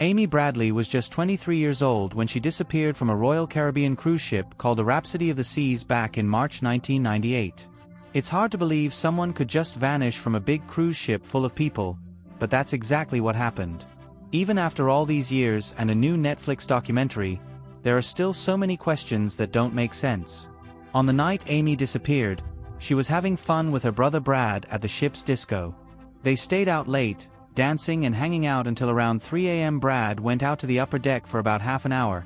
Amy Bradley was just 23 years old when she disappeared from a Royal Caribbean cruise ship called the Rhapsody of the Seas back in March 1998. It's hard to believe someone could just vanish from a big cruise ship full of people, but that's exactly what happened. Even after all these years and a new Netflix documentary, there are still so many questions that don't make sense. On the night Amy disappeared, she was having fun with her brother Brad at the ship's disco. They stayed out late, dancing and hanging out until around 3 a.m. Brad went out to the upper deck for about half an hour,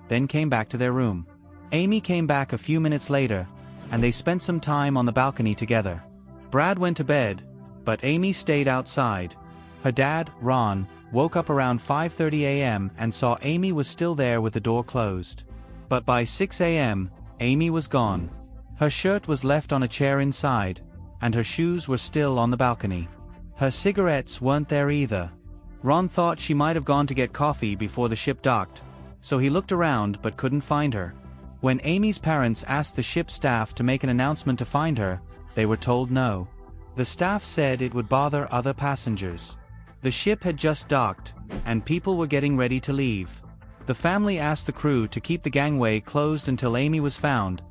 then came back to their room. Amy came back a few minutes later, and they spent some time on the balcony together. Brad went to bed, but Amy stayed outside. Her dad, Ron, woke up around 5:30 a.m. and saw Amy was still there with the door closed. But by 6 a.m., Amy was gone. Her shirt was left on a chair inside, and her shoes were still on the balcony. Her cigarettes weren't there either. Ron thought she might have gone to get coffee before the ship docked, so he looked around but couldn't find her. When Amy's parents asked the ship staff to make an announcement to find her, they were told no. The staff said it would bother other passengers. The ship had just docked, and people were getting ready to leave. The family asked the crew to keep the gangway closed until Amy was found,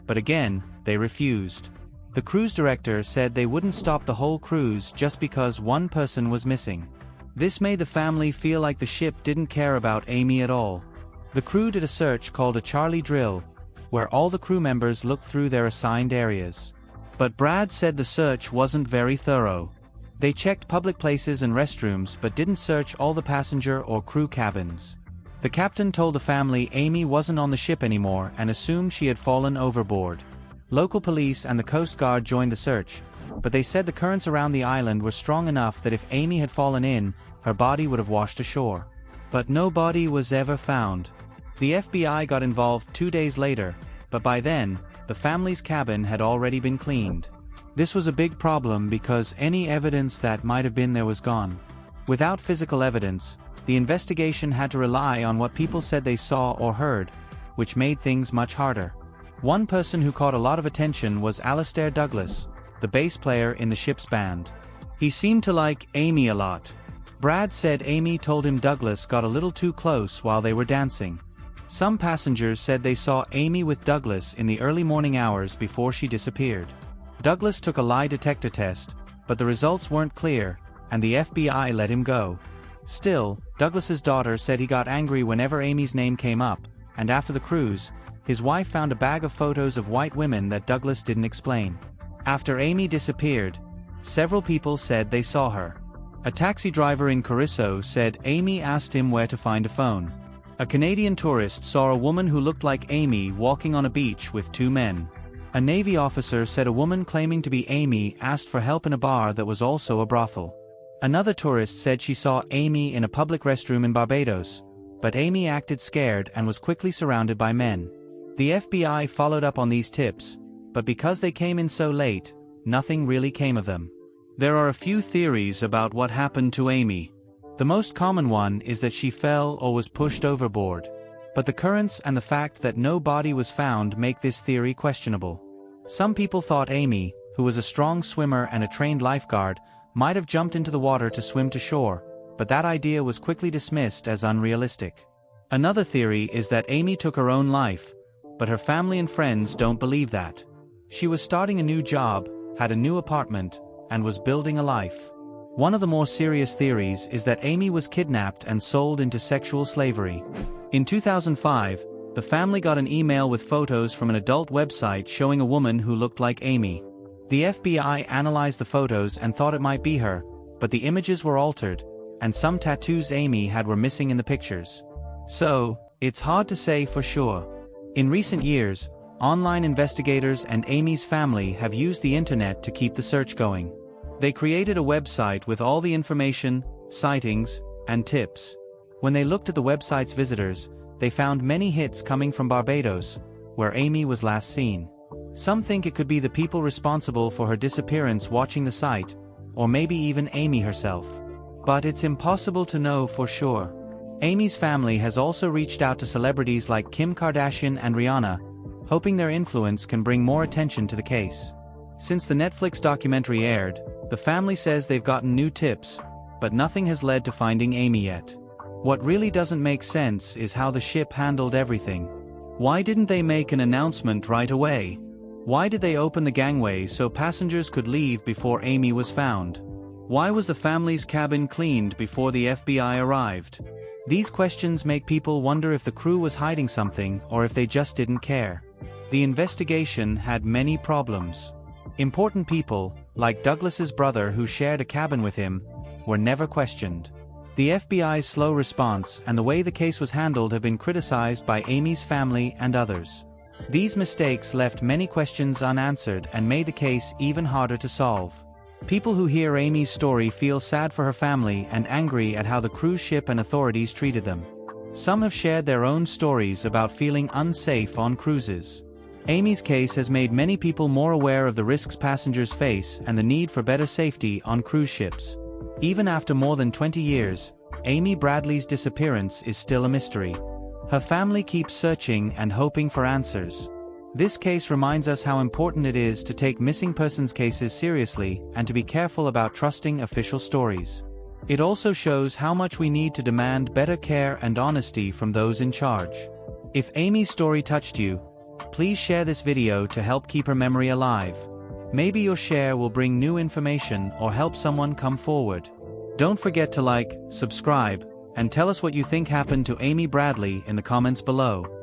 but again, they refused. The cruise director said they wouldn't stop the whole cruise just because one person was missing. This made the family feel like the ship didn't care about Amy at all. The crew did a search called a Charlie drill, where all the crew members looked through their assigned areas. But Brad said the search wasn't very thorough. They checked public places and restrooms but didn't search all the passenger or crew cabins. The captain told the family Amy wasn't on the ship anymore and assumed she had fallen overboard. Local police and the Coast Guard joined the search, but they said the currents around the island were strong enough that if Amy had fallen in, her body would have washed ashore. But no body was ever found. The FBI got involved 2 days later, but by then, the family's cabin had already been cleaned. This was a big problem because any evidence that might have been there was gone. Without physical evidence, the investigation had to rely on what people said they saw or heard, which made things much harder. One person who caught a lot of attention was Alastair Douglas, the bass player in the ship's band. He seemed to like Amy a lot. Brad said Amy told him Douglas got a little too close while they were dancing. Some passengers said they saw Amy with Douglas in the early morning hours before she disappeared. Douglas took a lie detector test, but the results weren't clear, and the FBI let him go. Still, Douglas's daughter said he got angry whenever Amy's name came up, and after the cruise, his wife found a bag of photos of white women that Douglas didn't explain. After Amy disappeared, several people said they saw her. A taxi driver in Curacao said Amy asked him where to find a phone. A Canadian tourist saw a woman who looked like Amy walking on a beach with two men. A Navy officer said a woman claiming to be Amy asked for help in a bar that was also a brothel. Another tourist said she saw Amy in a public restroom in Barbados, but Amy acted scared and was quickly surrounded by men. The FBI followed up on these tips, but because they came in so late, nothing really came of them. There are a few theories about what happened to Amy. The most common one is that she fell or was pushed overboard. But the currents and the fact that no body was found make this theory questionable. Some people thought Amy, who was a strong swimmer and a trained lifeguard, might have jumped into the water to swim to shore, but that idea was quickly dismissed as unrealistic. Another theory is that Amy took her own life, but her family and friends don't believe that. She was starting a new job, had a new apartment, and was building a life. One of the more serious theories is that Amy was kidnapped and sold into sexual slavery. In 2005, the family got an email with photos from an adult website showing a woman who looked like Amy. The FBI analyzed the photos and thought it might be her, but the images were altered, and some tattoos Amy had were missing in the pictures. So, it's hard to say for sure. In recent years, online investigators and Amy's family have used the internet to keep the search going. They created a website with all the information, sightings, and tips. When they looked at the website's visitors, they found many hits coming from Barbados, where Amy was last seen. Some think it could be the people responsible for her disappearance watching the site, or maybe even Amy herself. But it's impossible to know for sure. Amy's family has also reached out to celebrities like Kim Kardashian and Rihanna, hoping their influence can bring more attention to the case. Since the Netflix documentary aired, the family says they've gotten new tips, but nothing has led to finding Amy yet. What really doesn't make sense is how the ship handled everything. Why didn't they make an announcement right away? Why did they open the gangway so passengers could leave before Amy was found? Why was the family's cabin cleaned before the FBI arrived? These questions make people wonder if the crew was hiding something or if they just didn't care. The investigation had many problems. Important people, like Douglas's brother who shared a cabin with him, were never questioned. The FBI's slow response and the way the case was handled have been criticized by Amy's family and others. These mistakes left many questions unanswered and made the case even harder to solve. People who hear Amy's story feel sad for her family and angry at how the cruise ship and authorities treated them. Some have shared their own stories about feeling unsafe on cruises. Amy's case has made many people more aware of the risks passengers face and the need for better safety on cruise ships. Even after more than 20 years, Amy Bradley's disappearance is still a mystery. Her family keeps searching and hoping for answers. This case reminds us how important it is to take missing persons cases seriously and to be careful about trusting official stories. It also shows how much we need to demand better care and honesty from those in charge. If Amy's story touched you, please share this video to help keep her memory alive. Maybe your share will bring new information or help someone come forward. Don't forget to like, subscribe, and tell us what you think happened to Amy Bradley in the comments below.